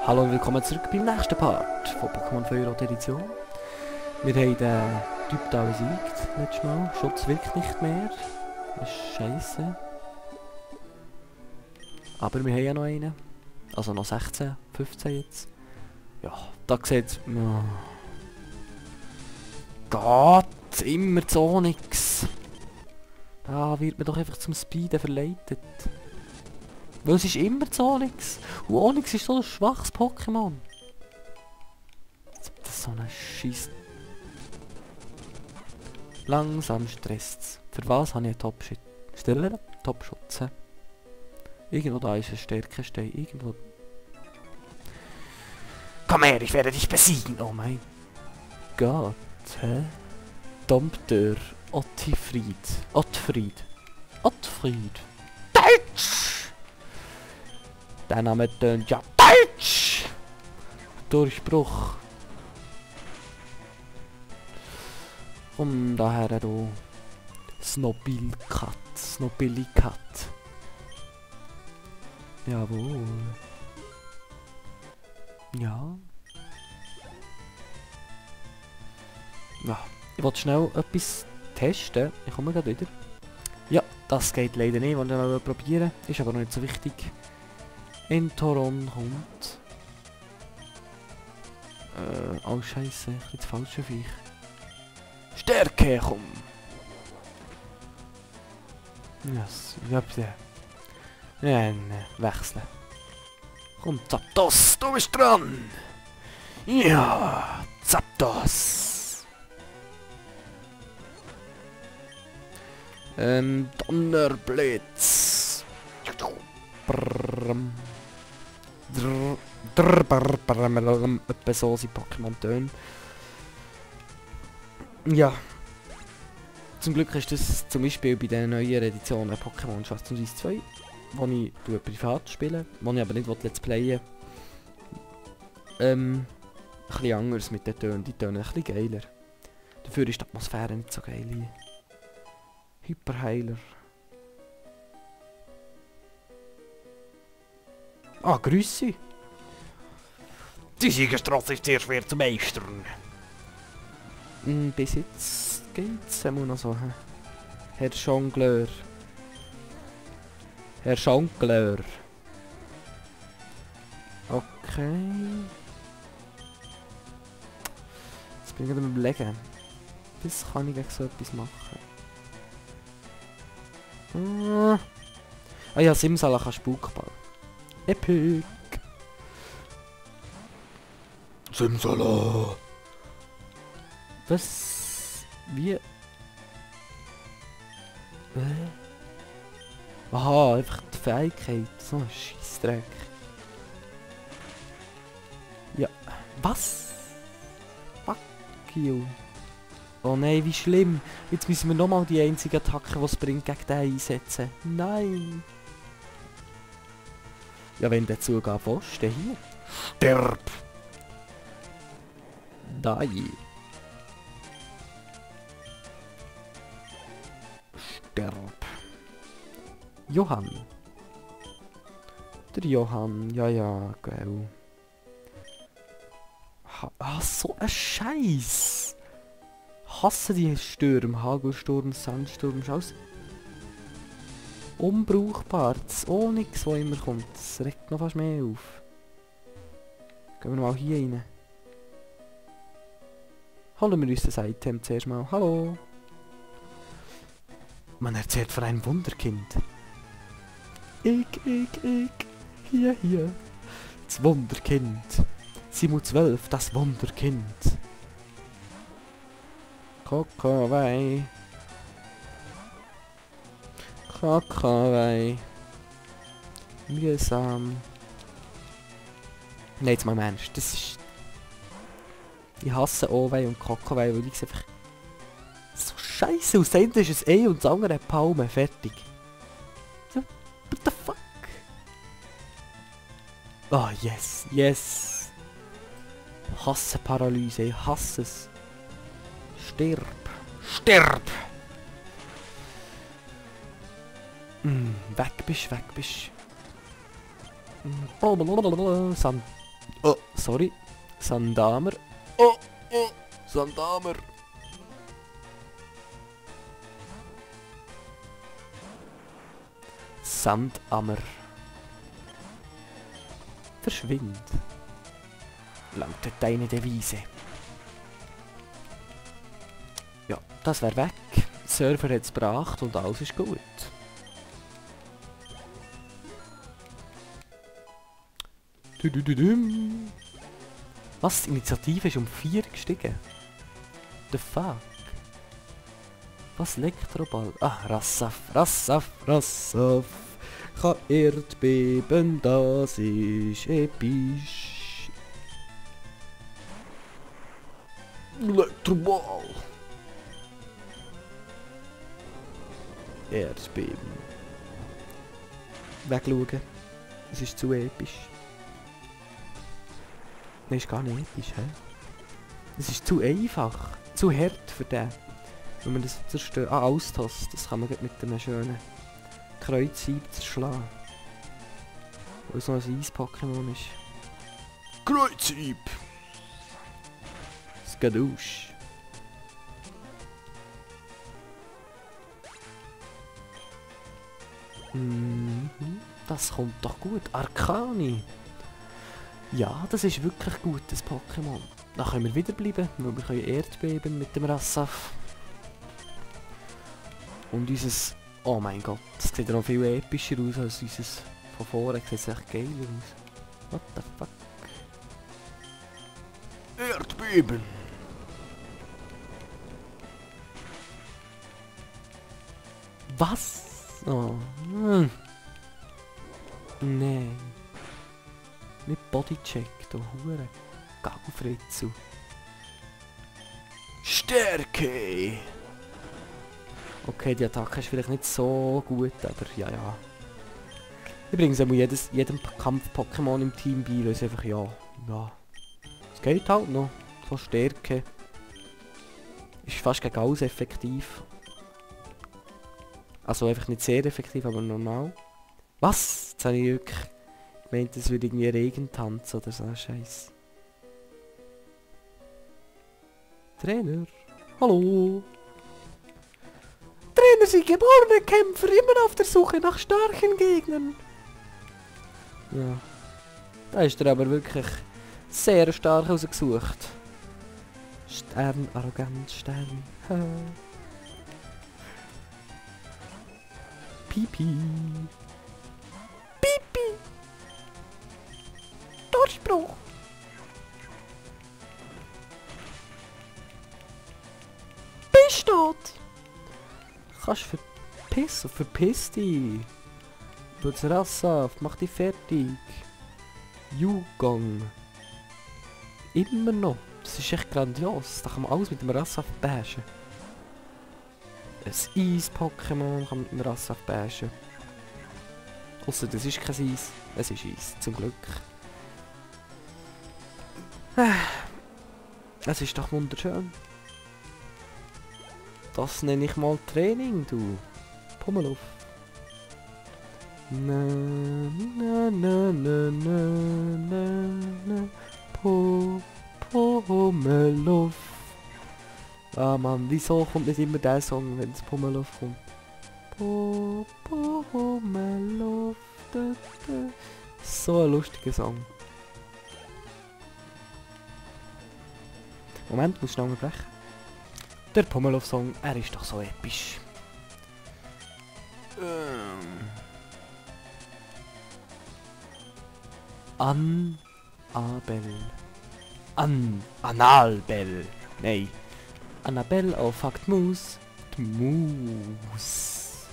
Hallo und willkommen zurück beim nächsten Part von Pokémon Feuerrot Edition. Wir haben den Typ da besiegt, letztes Mal. Schutz wirkt nicht mehr. Das ist scheisse. Aber wir haben ja noch einen. Also noch 16, 15 jetzt. Ja, da sieht es... Gott, immer zu Onyx. Da wird man doch einfach zum Speeden verleitet. Weil es ist immer zu Onyx. Und Onyx ist so ein schwaches Pokémon. Das ist so ein Scheiß. Langsam stresst es. Für was habe ich einen Top-Schutz? Irgendwo da ist ein Stärkestein. Irgendwo... Komm her, ich werde dich besiegen. Oh mein Gott. Hä? Dompteur. Ottfried. Deutsch! Der Name tönt ja Deutsch! Durchbruch. Komm daher, du. Snobilcat. Jawohl. Ja. Ja. Ich wollte schnell etwas testen. Ich komme gerade wieder. Ja, das geht leider nicht, wollte ich mal probieren. Ist aber noch nicht so wichtig. Entoron kommt. Oh Scheiße, ich bin das falsche Viech. Stärke, komm! Yes, ja bitte. Nein, wechseln. Komm, Zapdos, du bist dran! Ja, Zapdos! Donnerblitz! Etwa so sind Pokémon-Töne. Ja. Zum Glück ist das zum Beispiel bei den neuen Editionen Pokémon Schwarz und Weiß 2, wo ich privat spiele, wo ich aber nicht Let's Playen. Ein bisschen anders mit den Tönen, die Töne ein bisschen geiler. Dafür ist die Atmosphäre nicht so geil. Hyperheiler. Ah, Grüße! Die Siegerstraße ist sehr schwer zu meistern. Bis jetzt geht's immer noch so. Herr Jongleur. Okay. Jetzt bin ich gerade am Überlegen. Was kann ich gegen so etwas machen? Ah ja, Simsala kann Spukball. Epic! Simsala! Was? Wie? Aha, einfach die Fähigkeit. So ein Scheissdreck. Ja. Was? Fuck you. Oh nein, wie schlimm. Jetzt müssen wir nochmal die einzige Attacke, die es bringt, gegen den einsetzen. Nein. Ja, wenn der Zugab willst, dann hier. Stirb! Die. Sterb. Johann. Der Johann, ja, geil. So ein Scheiß. Hasse die Stürme, Hagelsturm, Sandsturm, schau's. Unbrauchbar, das Onyx, wo immer kommt, das regt noch fast mehr auf. Gehen wir mal hier rein. Holen wir uns das Item zuerst mal. Hallo. Man erzählt von einem Wunderkind. Ich. Hier. Das Wunderkind. Simu 12, das Wunderkind. Kakawei. Mühsam. Nein, jetzt mal im Ernst. Das ist... Ich hasse Owei und Kakawei, weil ich es einfach... So scheiße aus. Das eine ist ein E und das andere eine Palme. Fertig. So, what the fuck? Oh, yes. Ich hasse Paralyse. Ich hasse es. Stirb. Weg bist. Oh, sorry. Sandamer. Oh, oh, Sandamer. Sandammer. Verschwind. Lautet deine Devise. Ja, das wäre weg. Der Server hat es gebracht und alles ist gut. Was? Die Initiative ist um 4 gestiegen? The fuck? Was Elektroball? Ah, Rassaf, Rassaf, Rassaf. Kann Erdbeben, das ist episch. Elektroball. Erdbeben. Wegschauen. Es ist zu episch. Nein, ist gar nicht episch, hä? Es ist zu einfach. Zu hart für den. Wenn man das zerstört. Ah, Austos. Das kann man mit einem schönen Kreuzhieb zerschlagen. Weil es noch ein Eis-Pokémon ist. Kreuzhieb! Skadoosh. Das kommt doch gut. Arcani. Ja, das ist wirklich gut, das Pokémon. Da können wir wieder bleiben, weil wir können Erdbeben mit dem Rassaf. Und unser... Oh mein Gott, das sieht ja noch viel epischer aus als unser von vorne. Das sieht echt geil aus. What the fuck? Erdbeben! Was? Oh. Nein. Nicht Bodycheck, du Hure. Gagelfritzel. Stärke! Okay, die Attacke ist vielleicht nicht so gut, aber ja, ja. Übrigens muss jedem Kampf-Pokémon im Team bei, weil es einfach, ja. Es geht halt noch. So Stärke. Ist fast gegen alles effektiv. Also einfach nicht sehr effektiv, aber normal. Was? Jetzt habe ich wirklich... Ich meinte, es würde irgendwie Regentanz oder so Scheiß. Trainer? Hallo? Trainer sind geborene Kämpfer, immer auf der Suche nach starken Gegnern. Ja. Da ist er aber wirklich sehr stark ausgesucht. Stern, arrogant, Stern. Pipi. Pipi. Durchbruch. Bist du? Kannst verpiss dich. Putz Rassaf, mach dich fertig. Yugong. Immer noch. Das ist echt grandios. Da kann man alles mit dem Rassaf bashen. Ein Eis-Pokémon kann man mit dem Rassaf bashen. Ausser das ist kein Eis. Es ist Eis, zum Glück. Es ist doch wunderschön. Das nenne ich mal Training, du. Pummeluff. Na na na na na na na Pummeluff. Ah Mann, wieso kommt nicht immer der Song, wenn es Pummeluff kommt? Pummeluff. So ein lustiger Song. Moment, muss ich noch unterbrechen. Der Pummeluff-Song, er ist doch so episch. Analbell. Nein. Annabelle fuckt Moose. Die Moose.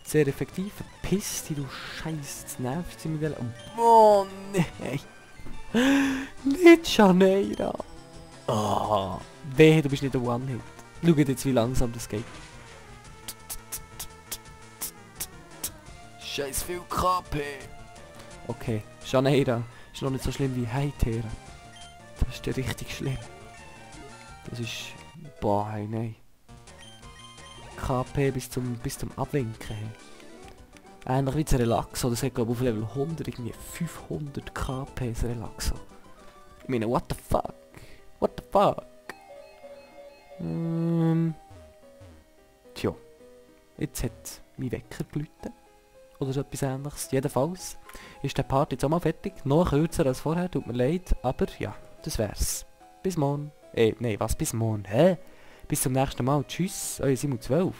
Sehr effektiv. Verpiss dich, du Scheiß. Das nervt sie mit der... Oh nein. Nicht Janeira. Oh. Wehe, du bist nicht der One-Hit. Schau jetzt, wie langsam das geht. Scheiß viel KP. Okay, Janeira ist noch nicht so schlimm wie Heitera. Das ist ja richtig schlimm. Das ist... Boah, hey, nein. KP bis zum Abwinken. Hey. Ähnlich wie das Relaxo, das hat glaube ich auf Level 100 irgendwie 500 KP das Relaxo. Ich meine, what the fuck? What the fuck? Tja. Jetzt hat mein Wecker geläutet. Oder so etwas Ähnliches. Jedenfalls ist der Part jetzt auch mal fertig. Noch kürzer als vorher, tut mir leid. Aber ja, das wär's. Bis morgen. Nein, was bis morgen? Hä? Bis zum nächsten Mal. Tschüss, euer Simon12.